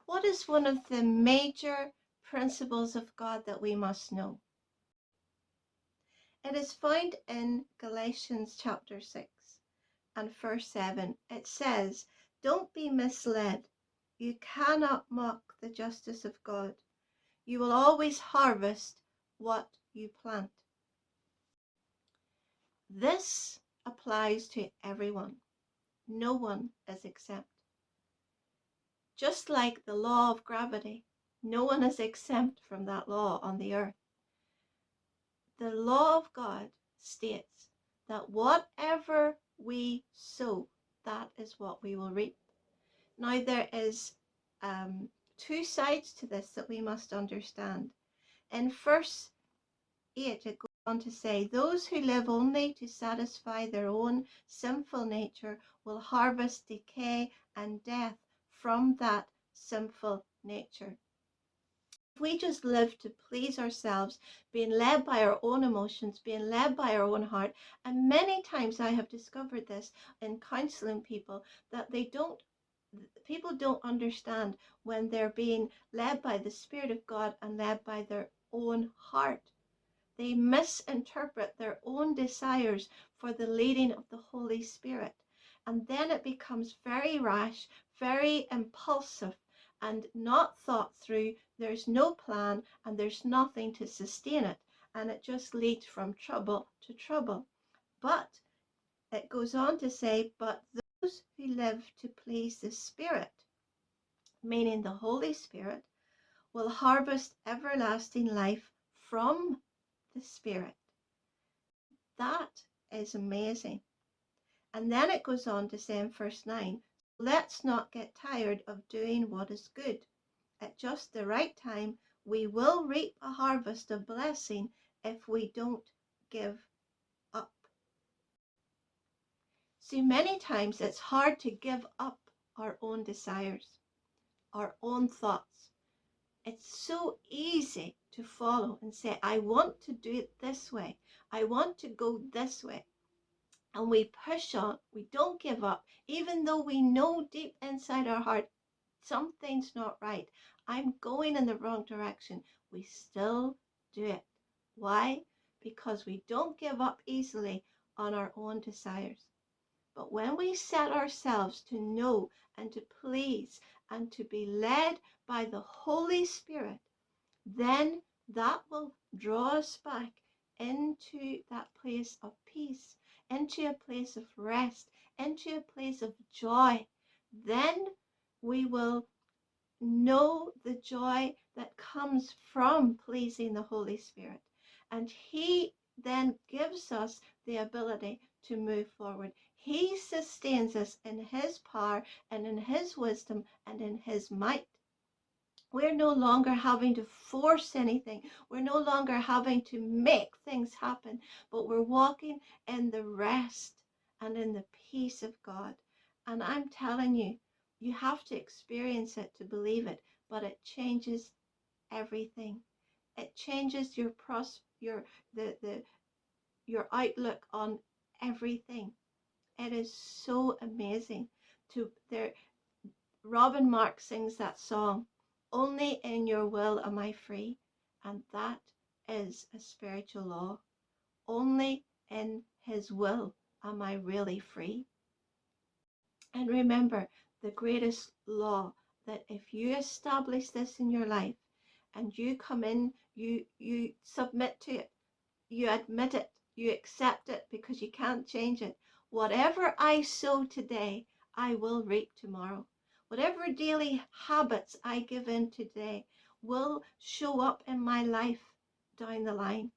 What is one of the major principles of God that we must know? It is found in Galatians chapter 6 and verse 7. It says, "Don't be misled. You cannot mock the justice of God. You will always harvest what you plant." This applies to everyone. No one is exempt. Just like the law of gravity, no one is exempt from that law on the earth. The law of God states that whatever we sow, that is what we will reap. Now, there is two sides to this that we must understand. In verse 8, it goes on to say, "Those who live only to satisfy their own sinful nature will harvest decay and death from that sinful nature." If we just live to please ourselves, being led by our own emotions, being led by our own heart, and many times I have discovered this in counseling people, that people don't understand when they're being led by the Spirit of God and led by their own heart. They misinterpret their own desires for the leading of the Holy Spirit. And then it becomes very rash, very impulsive, and not thought through. There's no plan and there's nothing to sustain it. And it just leads from trouble to trouble. But it goes on to say, "But those who live to please the Spirit," meaning the Holy Spirit, "will harvest everlasting life from the Spirit." That is amazing. And then it goes on to say in verse 9, "Let's not get tired of doing what is good. At just the right time, we will reap a harvest of blessing if we don't give up." See, many times it's hard to give up our own desires, our own thoughts. It's so easy to follow and say, "I want to do it this way. I want to go this way." And we push on, we don't give up, even though we know deep inside our heart something's not right. I'm going in the wrong direction. We still do it. Why? Because we don't give up easily on our own desires. But when we set ourselves to know and to please and to be led by the Holy Spirit, then that will draw us back into that place of peace, into a place of rest, into a place of joy. Then we will know the joy that comes from pleasing the Holy Spirit. And He then gives us the ability to move forward. He sustains us in His power and in His wisdom and in His might. We're no longer having to force anything. We're no longer having to make things happen, but we're walking in the rest and in the peace of God. And I'm telling you, you have to experience it to believe it, but it changes everything. It changes your outlook on everything. It is so amazing. Robin Mark sings that song, "Only in your will am I free." And that is a spiritual law. Only in His will am I really free. And remember, the greatest law, that if you establish this in your life and you come in, you submit to it, you admit it, you accept it because you can't change it. Whatever I sow today, I will reap tomorrow. Whatever daily habits I give in today will show up in my life down the line.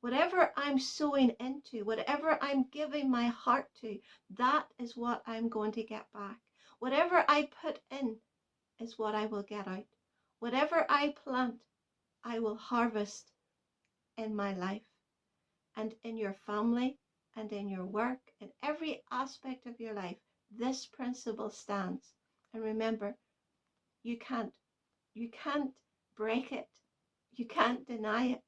Whatever I'm sowing into, whatever I'm giving my heart to, that is what I'm going to get back. Whatever I put in is what I will get out. Whatever I plant, I will harvest in my life and in your family and in your work, in every aspect of your life. This principle stands. And remember, you can't break it. You can't deny it.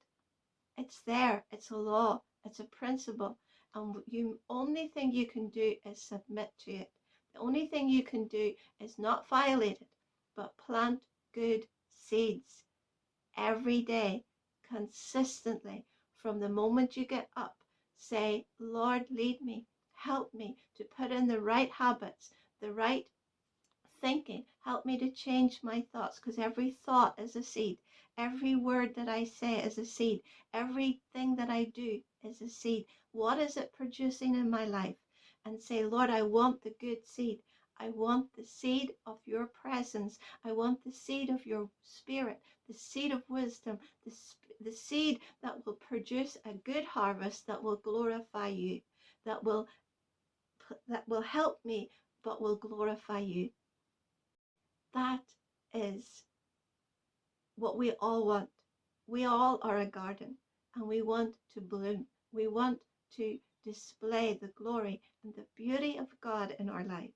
It's there. It's a law. It's a principle. And the only thing you can do is submit to it. The only thing you can do is not violate it, but plant good seeds every day, consistently. From the moment you get up, say, Lord, lead me, help me to put in the right habits, the right thinking. Help me to change my thoughts, because every thought is a seed. Every word that I say is a seed. Everything that I do is a seed. What is it producing in my life? And say, Lord, I want the good seed. I want the seed of your presence. I want the seed of your spirit, the seed of wisdom, the seed that will produce a good harvest that will glorify you, that will help me, but will glorify you. That is what we all want. We all are a garden, and we want to bloom. We want to display the glory and the beauty of God in our lives.